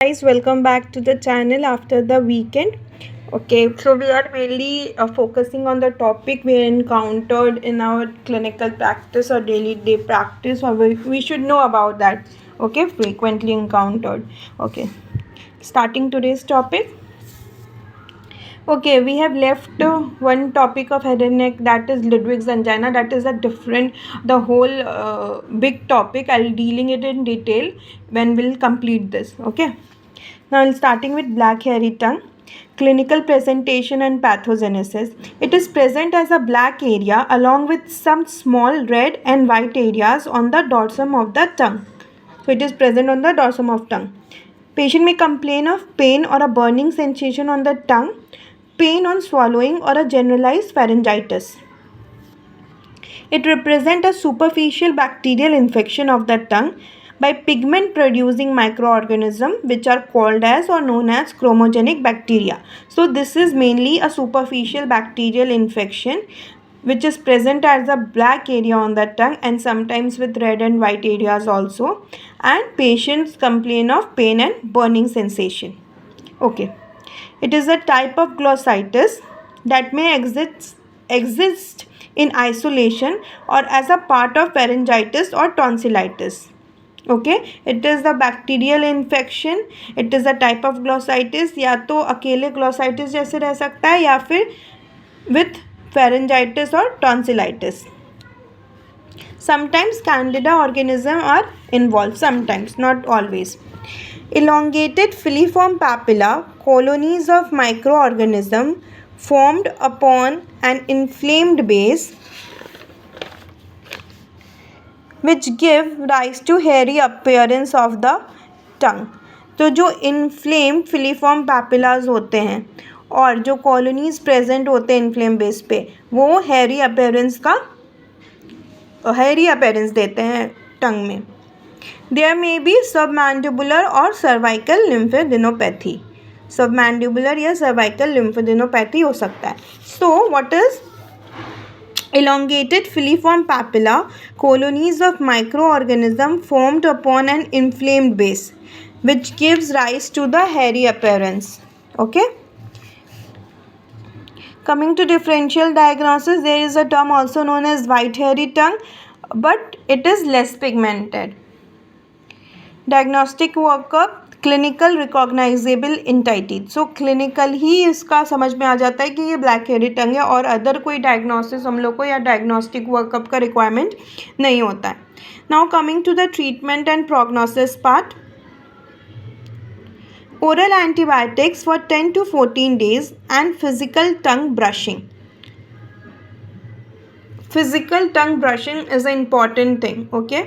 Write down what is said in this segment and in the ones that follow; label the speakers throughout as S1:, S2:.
S1: guys, welcome back to the channel after the weekend. Okay, so we are mainly focusing on the topic we encountered in our clinical practice or daily day practice, or we should know about that. Okay, frequently encountered. Okay, starting today's topic. Okay, we have left one topic of head and neck, that is Ludwig's angina. That is a different, the whole big topic. I'll dealing it in detail when we'll complete this. Okay. Now, starting with black hairy tongue. Clinical presentation and pathogenesis. It is present as a black area along with some small red and white areas on the dorsum of the tongue. So, it is present on the dorsum of tongue. Patient may complain of pain or a burning sensation on the tongue, pain on swallowing, or a generalized pharyngitis. It represents a superficial bacterial infection of the tongue by pigment producing microorganisms which are called as or known as chromogenic bacteria. So this is mainly a superficial bacterial infection which is present as a black area on the tongue and sometimes with red and white areas also, and patients complain of pain and burning sensation. Okay. It is a type of glossitis that may exist in isolation or as a part of pharyngitis or tonsillitis. Okay, it is the bacterial infection. It is a type of glossitis. या तो अकेले glossitis जैसे रह सकता है या फिर with pharyngitis or tonsillitis. Sometimes candida organism are involved, sometimes, not always. Elongated filiform papilla, colonies of microorganisms formed upon an inflamed base which give rise to hairy appearance of the tongue. तो जो inflamed filiform पैपिलाज होते हैं और जो colonies present होते हैं inflame base पे, वो हैरी अपेरेंस देते हैं टंग में. There may be submandibular or cervical lymphadenopathy. Submandibular या cervical lymphadenopathy हो सकता है. So what is elongated filiform papilla, colonies of microorganisms formed upon an inflamed base, which gives rise to the hairy appearance. Okay. Coming to differential diagnosis, there is a term also known as white hairy tongue, but it is less pigmented. Diagnostic workup, clinical recognizable entity. So clinical ही इसका समझ में आ जाता है कि ये black हेरी टंग है और अदर कोई डायग्नोसिस हम लोग को या डायग्नोस्टिक वर्कअप का रिक्वायरमेंट नहीं होता है. Now coming to the treatment and prognosis part. Oral antibiotics for 10 to 14 days and physical tongue brushing. Physical tongue brushing is an important thing. Okay.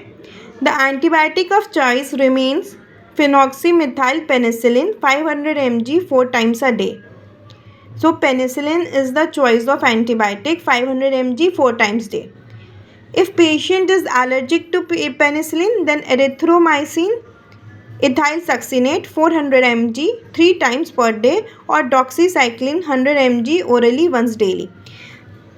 S1: The antibiotic of choice remains phenoxymethylpenicillin 500 mg 4 times a day. So penicillin is the choice of antibiotic, 500 mg 4 times a day. If patient is allergic to penicillin, then erythromycin ethyl succinate 400 mg 3 times per day or doxycycline 100 mg orally once daily.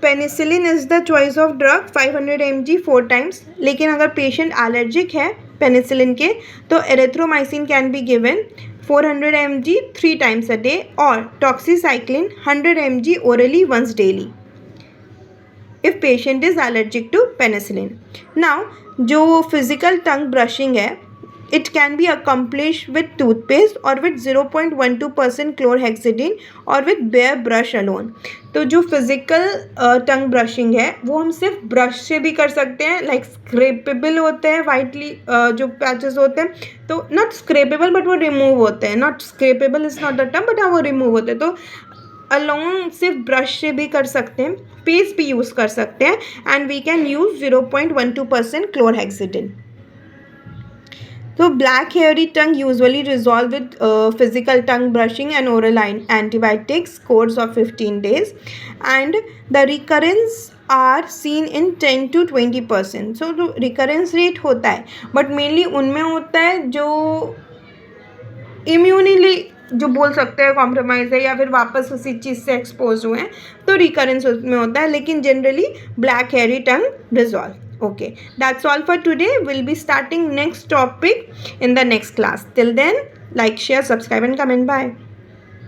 S1: Penicillin is the choice of drug 500 mg 4 times. लेकिन अगर patient allergic है penicillin के तो erythromycin can be given 400 mg 3 times a day और doxycycline 100 mg orally once daily if patient is allergic to penicillin. Now जो physical tongue brushing है, it can be accomplished with toothpaste or with 0.12% chlorhexidine or with bare brush alone. तो जो physical tongue brushing है वो हम सिर्फ brush से भी कर सकते हैं. लाइक स्क्रेपेबल होते हैं वाइटली जो पैचेस होते हैं, तो नॉट स्क्रेपेबल बट वो रिमूव होते हैं. Not scrapable is not the term but हाँ वो रिमूव होते हैं. तो अलोंग सिर्फ ब्रश से भी कर सकते हैं, पेस्ट भी यूज़ कर सकते हैं and we can use 0.12% chlorhexidine. So black hairy tongue usually resolve with physical tongue brushing and oral antibiotics course of 15 days, and the recurrence are seen in 10 to 20%. So जो recurrence rate होता है but mainly उनमें होता है जो इम्यूनली जो बोल सकते हैं कॉम्प्रोमाइज़ है या फिर वापस उसी चीज़ से एक्सपोज हुए हैं तो रिकरेंस उसमें होता है, लेकिन जनरली ब्लैक हेरी टंग resolve. Okay, that's all for today. We'll be starting next topic in the next class. Till then, Like, share, subscribe and comment. Bye.